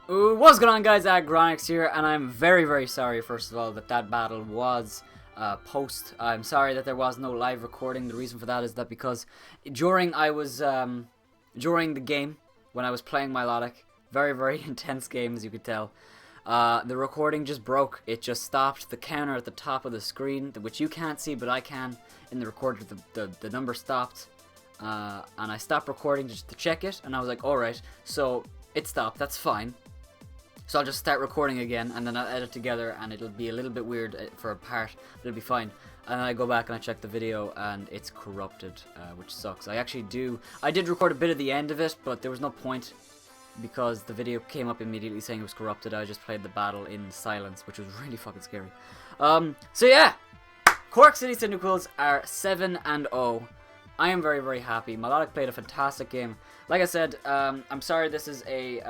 What's going on, guys? Aggronix here, and I'm very sorry, first of all, that battle was post. I'm sorry that there was no live recording. The reason for that is that because during the game, when I was playing Milotic, very intense game, as you could tell, the recording just broke. It just stopped. The counter at the top of the screen, which you can't see, but I can, in the recorder, the number stopped, and I stopped recording just to check it, and I was like, alright, so it stopped, that's fine. So I'll just start recording again, and then I'll edit together, and it'll be a little bit weird for a part, but it'll be fine. And then I go back and I check the video, and it's corrupted, which sucks. I did record a bit of the end of it, but there was no point, because the video came up immediately saying it was corrupted. I just played the battle in silence, which was really fucking scary. So yeah, Cork City Cyndaquils are 7-0. I am very happy. Milotic played a fantastic game. Like I said, I'm sorry this is a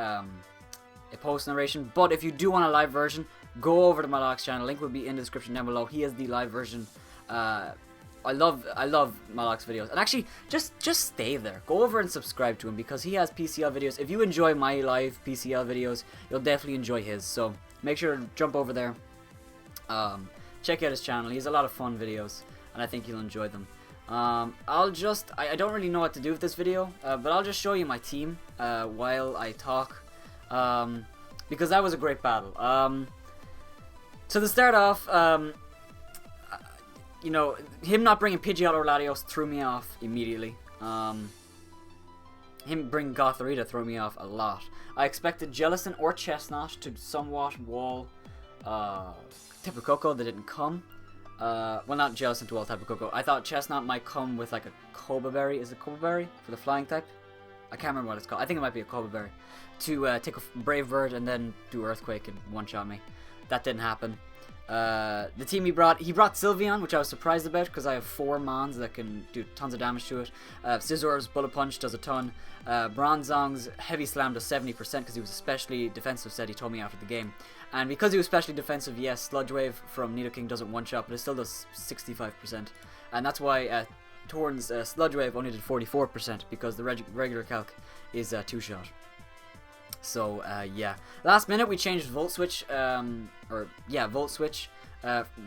post narration, but if you do want a live version, go over to Miloc's channel. Link will be in the description down below. He has the live version. I love Miloc's videos, and actually just stay there. Go over and subscribe to him because he has PCL videos. If you enjoy my live PCL videos, you'll definitely enjoy his. So make sure to jump over there. Check out his channel. He has a lot of fun videos, and I think you'll enjoy them. I don't really know what to do with this video, but I'll just show you my team while I talk. Because that was a great battle. So to start off, you know, him not bringing Pidgeot or Latios threw me off immediately. Him bringing Gothorita threw me off a lot. I expected Jellicent or Chestnut to somewhat wall Tapu Koko. That didn't come. Well, not Jellicent to wall Tapu Koko. I thought Chestnut might come with like a Koba Berry. Is it Koba Berry for the flying type? I can't remember what it's called. I think it might be a Koba Berry. To take a Brave Bird and then do Earthquake and one-shot me. That didn't happen. The team he brought Sylveon, which I was surprised about because I have 4 Mons that can do tons of damage to it. Scissor's Bullet Punch does a ton. Bronzong's Heavy Slam does 70% because he was especially defensive, said he told me after the game. And because he was especially defensive, yes, Sludge Wave from Nidoking doesn't one-shot, but it still does 65%. And that's why Torn's Sludge Wave only did 44% because the regular calc is 2-shot. So yeah, last minute we changed Volt Switch, Volt Switch,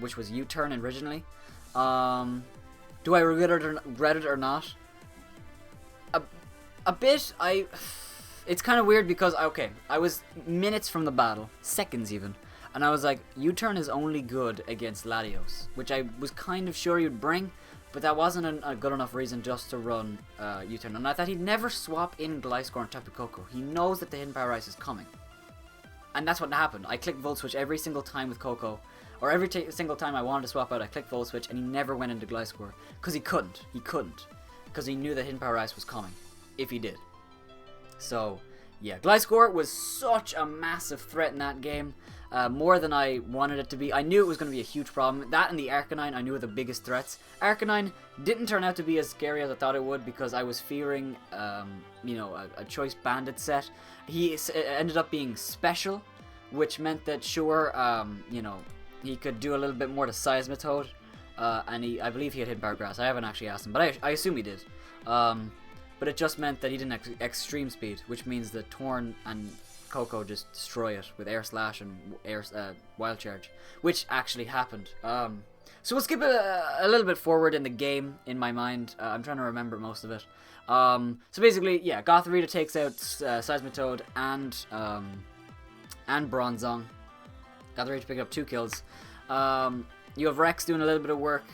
which was U-turn originally. Do I regret it or not? A bit. It's kind of weird because I was minutes from the battle, seconds even, and I was like, U-turn is only good against Latios, which I was kind of sure you'd bring. But that wasn't a good enough reason just to run U-turn. And I thought he'd never swap in Gliscor and Tapu Koko. He knows that the Hidden Power Ice is coming. And that's what happened. I clicked Volt Switch every single time with Koko. Or every single time I wanted to swap out, I clicked Volt Switch and he never went into Gliscor. Because he couldn't. He couldn't. Because he knew that Hidden Power Ice was coming. If he did. So, yeah. Gliscor was such a massive threat in that game. More than I wanted it to be. I knew it was going to be a huge problem. That and the Arcanine I knew were the biggest threats. Arcanine didn't turn out to be as scary as I thought it would because I was fearing, you know, a Choice Bandit set. He ended up being special, which meant that sure, you know, he could do a little bit more to Seismitoad. And I believe he had hit Bar Grass. I haven't actually asked him, but I assume he did. But it just meant that he didn't extreme speed, which means that Torn and Koko just destroy it with Air Slash and Wild Charge, which actually happened. So we'll skip a little bit forward in the game in my mind. I'm trying to remember most of it. So basically, yeah, Gothorita takes out Seismitoad and Bronzong. Gothorita picked up 2 kills. You have Rex doing a little bit of work.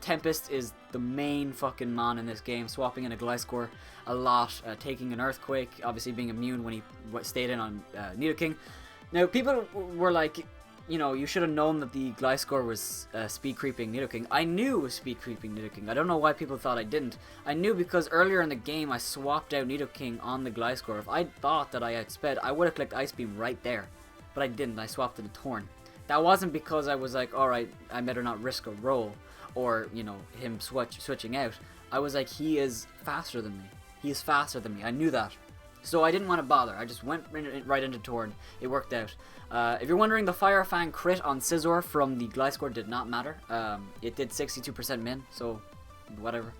Tempest is the main fucking man in this game, swapping in a Gliscor a lot, taking an Earthquake, obviously being immune when he stayed in on Nidoking. Now, people were like, you know, you should have known that the Gliscor was speed creeping Nidoking. I knew it was speed creeping Nidoking. I don't know why people thought I didn't. I knew because earlier in the game I swapped out Nidoking on the Gliscor. If I thought that I outsped, I would have clicked Ice Beam right there. But I didn't. I swapped to the Torn. That wasn't because I was like, alright, I better not risk a roll, or, you know, him switching out. I was like, he is faster than me. He is faster than me. I knew that. So I didn't want to bother. I just went right into Torn. It worked out. If you're wondering, the Fire Fang crit on Scizor from the Gliscor did not matter. It did 62% min, so whatever.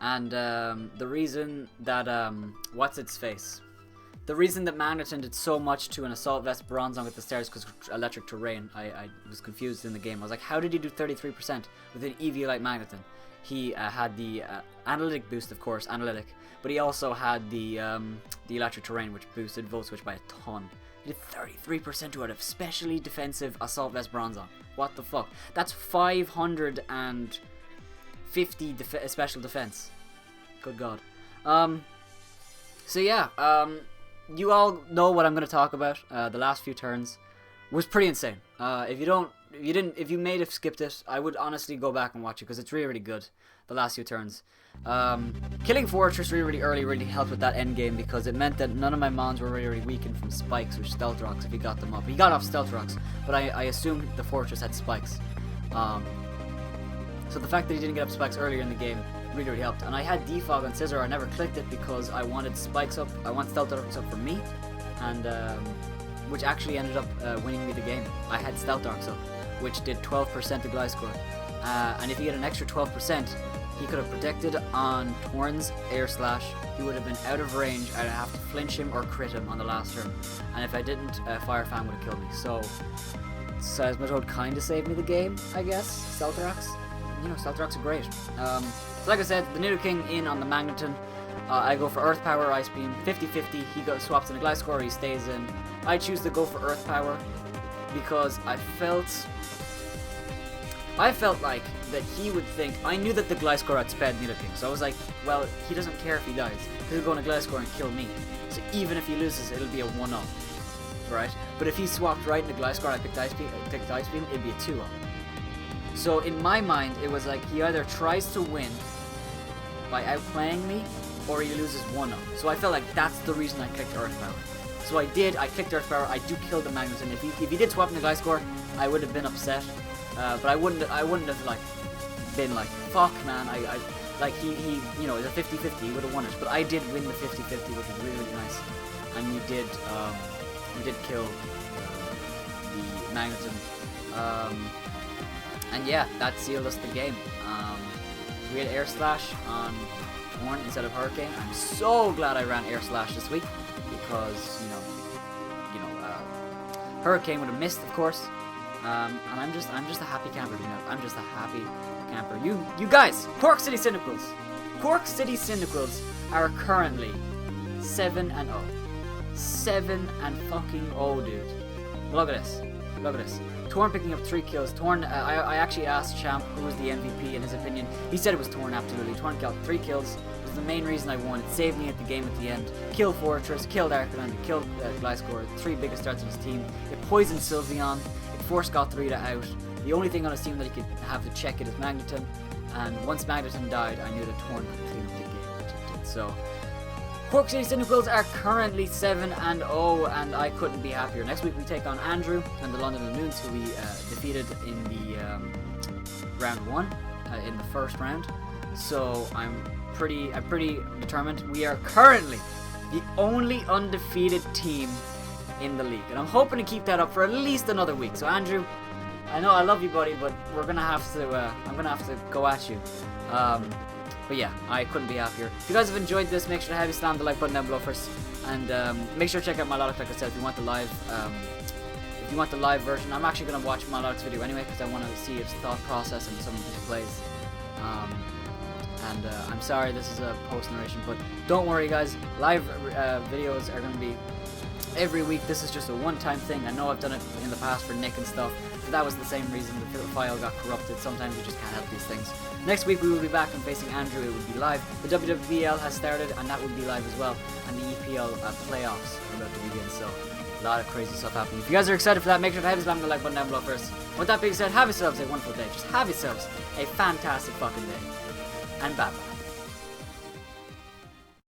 And the reason that what's its face? The reason that Magneton did so much to an Assault Vest Bronzong at the stairs because electric terrain. I was confused in the game. I was like, how did he do 33% with an Eviolite Magneton? He had the analytic boost, of course, but he also had the electric terrain, which boosted Volt Switch by a ton. He did 33% to a specially defensive Assault Vest Bronzong. What the fuck? That's 550 special defense. Good God. So yeah, you all know what I'm going to talk about. The last few turns was pretty insane. If you may have skipped it, I would honestly go back and watch it because it's really, really good. The last few turns. Killing Fortress really early really helped with that end game because it meant that none of my mons were really weakened from spikes or stealth rocks if he got them up. He got off stealth rocks, but I assumed the Fortress had spikes. So the fact that he didn't get up spikes earlier in the game really helped. And I had defog on Scizor. I never clicked it because I wanted spikes up. I want stealth darks up for me, and which actually ended up winning me the game. I had stealth darks up, which did 12% to Gliscor. And if you get an extra 12%, he could have protected on Torn's Air Slash. He would have been out of range. I'd have to flinch him or crit him on the last turn. And if I didn't, Fire Fan would have killed me. So Seismitoad kind of saved me the game, I guess. Stealth Rocks. You know, Stealth Rocks are great. So like I said, the Nidoking in on the Magneton. I go for Earth Power, Ice Beam, 50-50. He swaps in a Gliscor, he stays in. I choose to go for Earth Power because I felt like that he would think. I knew that the Gliscor outsped Nidoking, so I was like, well, he doesn't care if he dies. He'll go on a Gliscor and kill me. So even if he loses, it'll be a 1-0, right? But if he swapped right into Gliscor, I picked Ice Beam, it'd be a 2-0. So in my mind, it was like he either tries to win by outplaying me, or he loses 1-0. So I felt like that's the reason I clicked Earth Power. So I did. I clicked Earth Power. I do kill the Magneton. If he did swap into Gliscor, I would have been upset. But I wouldn't have like been like, fuck man, I like he you know, the 50-50, he would have won it. But I did win the 50-50, which was really nice. And we did kill the Magneton. And yeah, that sealed us the game. We had Air Slash on Torn instead of Hurricane. I'm so glad I ran Air Slash this week because you know, Hurricane would have missed, of course. And I'm just a happy camper, you know. I'm just a happy camper. You guys, Cork City Cyndaquils. Cork City Cyndaquils are currently 7-0. 7-0, dude. Look at this. Look at this. Torn picking up 3 kills. Torn, I actually asked Champ who was the MVP in his opinion. He said it was Torn, absolutely. Torn got 3 kills. It was the main reason I won. It saved me at the game at the end. Killed Fortress, killed Arcanine, killed Gliscor, 3 biggest threats of his team. It poisoned Sylveon. It forced Gothorita out. The only thing on his team that he could have to check it is Magneton. And once Magneton died, I knew that Torn could clean up the game, which it did. So, Cork City Cyndaquils are currently 7-0, and I couldn't be happier. Next week we take on Andrew and the London Loons, who we defeated in the round 1, in the first round. So I'm pretty determined. We are currently the only undefeated team in the league, and I'm hoping to keep that up for at least another week. So Andrew, I know I love you, buddy, but we're gonna have to. I'm gonna have to go at you. But yeah, I couldn't be happier. If you guys have enjoyed this, make sure to heavy slam the like button down below first, and make sure to check out my Logic, like I said, if you want the live. If you want the live version, I'm actually gonna watch my Logic's video anyway because I want to see his thought process and some of his plays. I'm sorry this is a post narration, but don't worry, guys. Live videos are gonna be every week. This is just a one-time thing. I know I've done it in the past for Nick and stuff, but that was the same reason the file got corrupted. Sometimes we just can't help these things. Next week we will be back and facing Andrew. It will be live. The WWBL has started, and that will be live as well. And the EPL playoffs are about to begin, so a lot of crazy stuff happening. If you guys are excited for that, make sure to heavy slam the like button down below first. With that being said, have yourselves a wonderful day. Just have yourselves a fantastic fucking day. And bye-bye.